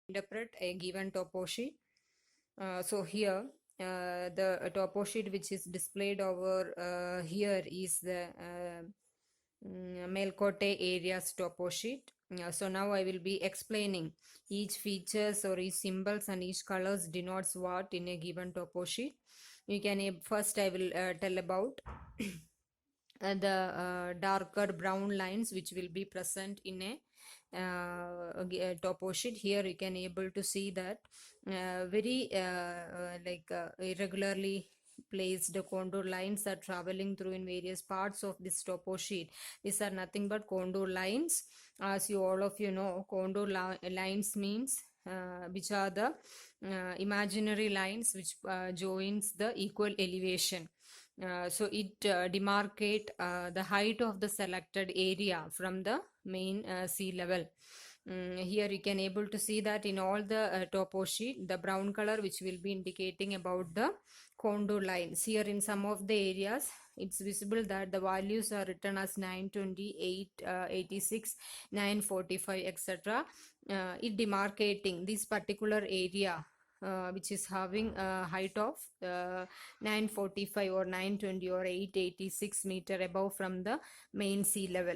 interpret a given topo sheet. So here the topo sheet which is displayed over here is the Melkote areas topo sheet. So now I will be explaining each features or each symbols and each colors denotes what in a given topo sheet. You can first I will tell about the darker brown lines which will be present in a topo sheet. Here you can able to see that very irregularly placed contour lines are traveling through in various parts of this topo sheet. These are nothing but contour lines. As you all of you know, contour lines means which are the imaginary lines which joins the equal elevation. So it demarcate the height of the selected area from the main sea level. Here you can able to see that in all the topo sheet, the brown color which will be indicating about the contour lines. Here in some of the areas, it's visible that the values are written as 928, 86, 945, etc. It demarcating this particular area which is having a height of 945 or 920 or 886 meter above from the main sea level.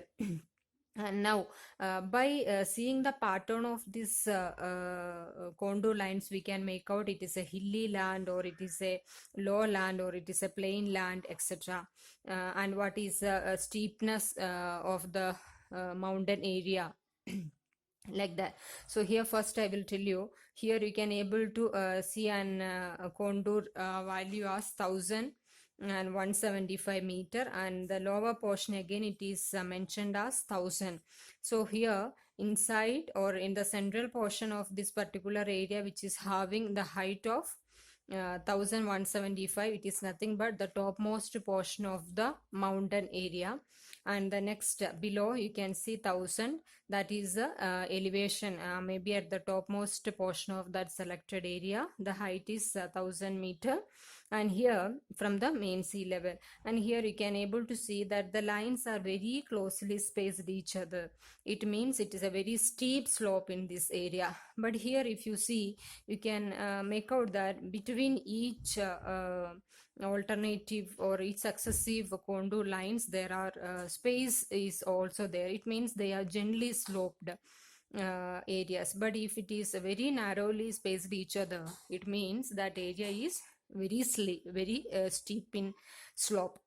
And now, by seeing the pattern of this contour lines, we can make out it is a hilly land or it is a low land or it is a plain land, etc. And what is the steepness of the mountain area. Like that. So here first I will tell you, here you can able to see an contour value as 1,175 meter, and the lower portion again it is mentioned as 1,000. So here inside or in the central portion of this particular area which is having the height of 1,175, it is nothing but the topmost portion of the mountain area. And the next below you can see 1,000, that is the elevation, maybe at the topmost portion of that selected area the height is 1,000 meter, and here from the main sea level. And here you can able to see that the lines are very closely spaced each other. It means it is a very steep slope in this area. But here if you see, you can make out that between each alternative or each successive contour lines there are space is also there. It means they are gently sloped areas. But if it is very narrowly spaced each other, it means that area is very steep in slope.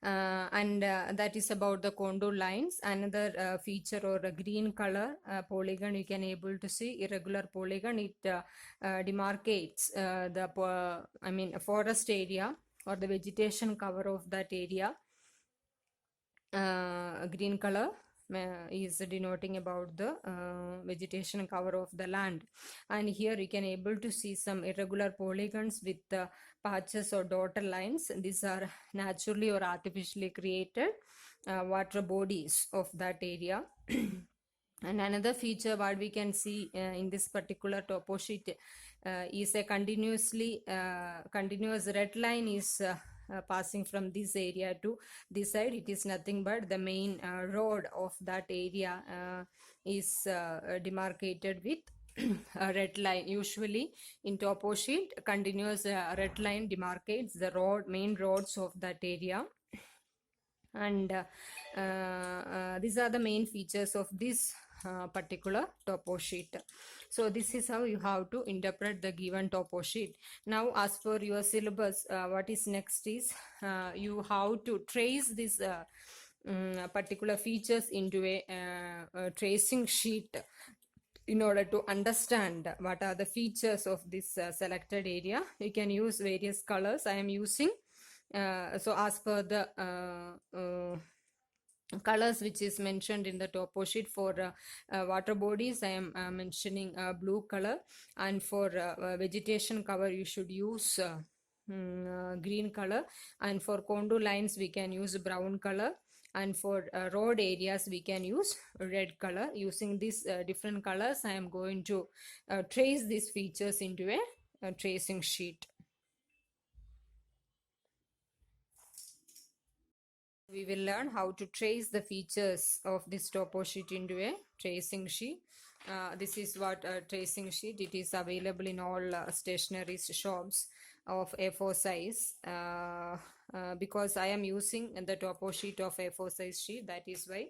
And that is about the contour lines. Another feature or a green color polygon you can able to see, irregular polygon. It demarcates the a forest area or the vegetation cover of that area. Green color is denoting about the vegetation cover of the land. And here you can able to see some irregular polygons with patches or dotted lines. These are naturally or artificially created water bodies of that area. And another feature what we can see in this particular topo sheet is a continuous red line is passing from this area to this side. It is nothing but the main road of that area is demarcated with a red line. Usually in topo sheet, continuous red line demarcates the main roads of that area. And these are the main features of this particular topo sheet. So this is how you have to interpret the given topo sheet. Now as per your syllabus, what is next is you have to trace this particular features into a tracing sheet in order to understand what are the features of this selected area. You can use various colors. I am using so as per the colors which is mentioned in the topo sheet. For water bodies I am mentioning blue color, and for vegetation cover you should use green color, and for contour lines we can use brown color, and for road areas we can use red color. Using these different colors I am going to trace these features into a tracing sheet. We will learn how to trace the features of this topo sheet into a tracing sheet. this is what tracing sheet. It is available in all stationery shops of A4 size. Because I am using the topo sheet of A4 size sheet, that is why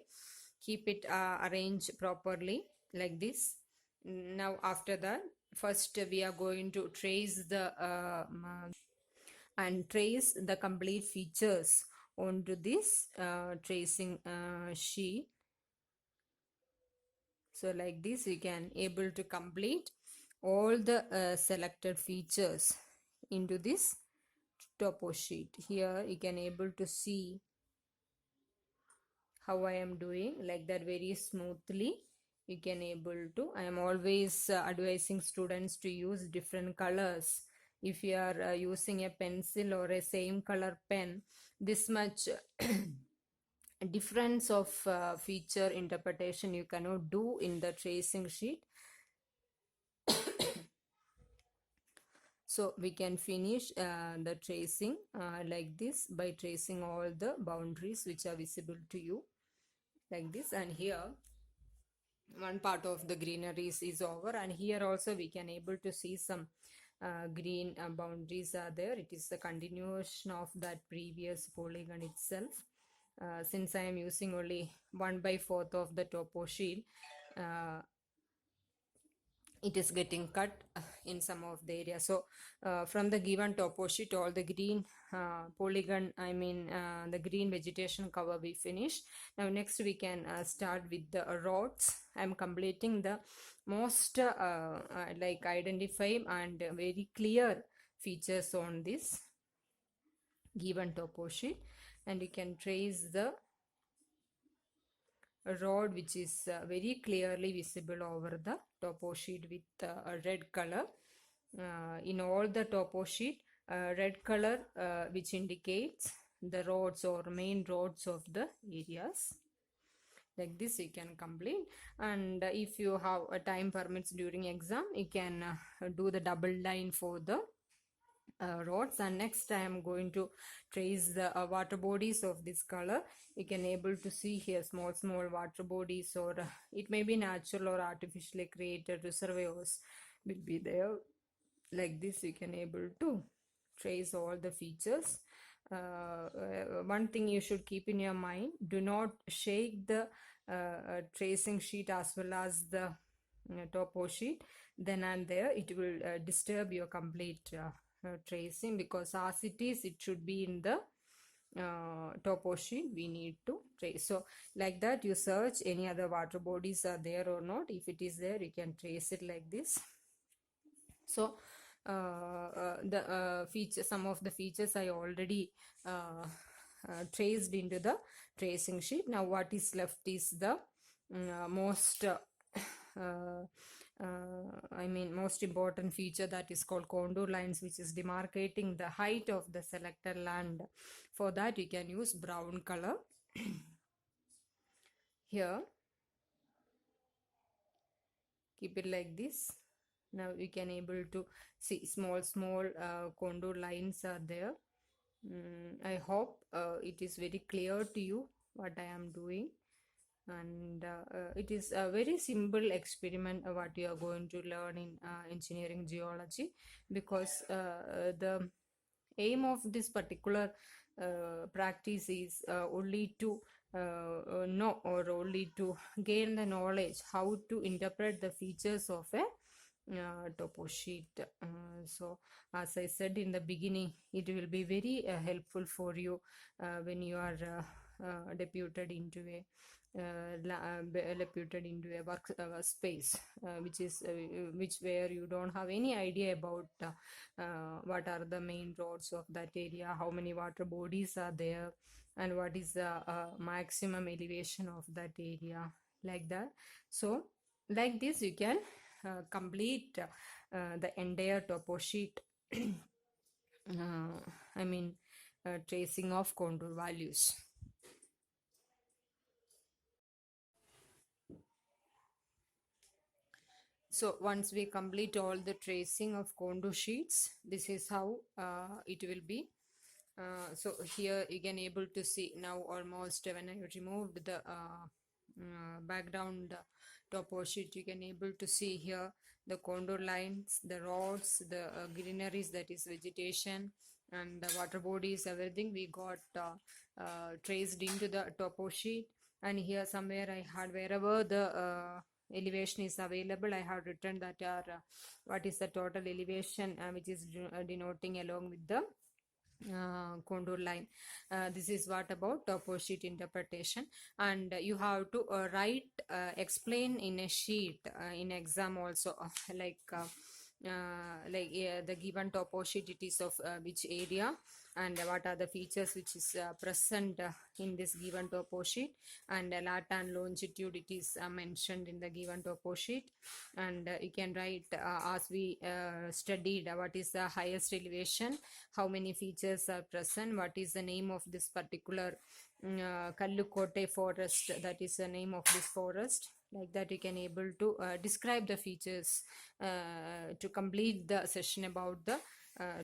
keep it arranged properly like this. Now after that, first we are going to trace the and trace the complete features onto this tracing sheet. So like this you can able to complete all the selected features into this topo sheet. Here you can able to see how I am doing like that very smoothly. You can able to, I am always advising students to use different colors. If you are using a pencil or a same color pen, this much difference of feature interpretation you cannot do in the tracing sheet. So we can finish the tracing like this by tracing all the boundaries which are visible to you like this. And here one part of the greeneries is over, and here also we can able to see some green boundaries are there. It is the continuation of that previous polygon itself. Since I am using only 1/4 of the topo sheet, it is getting cut in some of the area. So from the given topo sheet, all the green polygon, I mean the green vegetation cover we finished. Now next we can start with the rods. I'm completing the most like identify and very clear features on this given topo sheet, and you can trace the rod which is very clearly visible over the topo sheet with a red color. In all the topo sheet, red color which indicates the roads or main roads of the areas. Like this you can complete, and if you have a time permits during exam, you can do the double line for the roads. And next I am going to trace the water bodies of this color. You can able to see here small water bodies, or it may be natural or artificially created reservoirs will be there. Like this you can able to trace all the features. One thing you should keep in your mind, do not shake the tracing sheet as well as the topo sheet. Then and there it will disturb your complete tracing, because as it is, it should be in the topo sheet we need to trace. So like that you search any other water bodies are there or not. If it is there, you can trace it like this. So the feature, some of the features I already traced into the tracing sheet. Now what is left is the most I mean most important feature, that is called contour lines, which is demarcating the height of the selected land. For that you can use brown color. Here keep it like this. Now you can able to see small contour lines are there. I hope it is very clear to you what I am doing, and it is a very simple experiment what you are going to learn in engineering geology, because the aim of this particular practice is only to know, or only to gain the knowledge how to interpret the features of a topo sheet. So as I said in the beginning, it will be very helpful for you when you are deputed into a deputed into a work space which where you don't have any idea about what are the main roads of that area, how many water bodies are there, and what is the maximum elevation of that area, like that. So like this you can complete the entire topo sheet I mean tracing of contour values. So once we complete all the tracing of contour sheets, this is how it will be. So here you can able to see now almost when I removed the background topo sheet, you can able to see here the contour lines, the rods, the greeneries, that is vegetation, and the water bodies, everything we got traced into the topo sheet. And here somewhere I had, wherever the elevation is available, I have written that what is the total elevation which is denoting along with the contour line. This is what about topo sheet interpretation. And you have to write, explain in a sheet in exam also, the given topo sheet, it is of which area, and what are the features which is present in this given topo sheet, and lat and longitude, it is mentioned in the given topo sheet. And you can write, as we studied, what is the highest elevation, how many features are present, what is the name of this particular Kallukote forest, that is the name of this forest. Like that you can able to describe the features to complete the session about the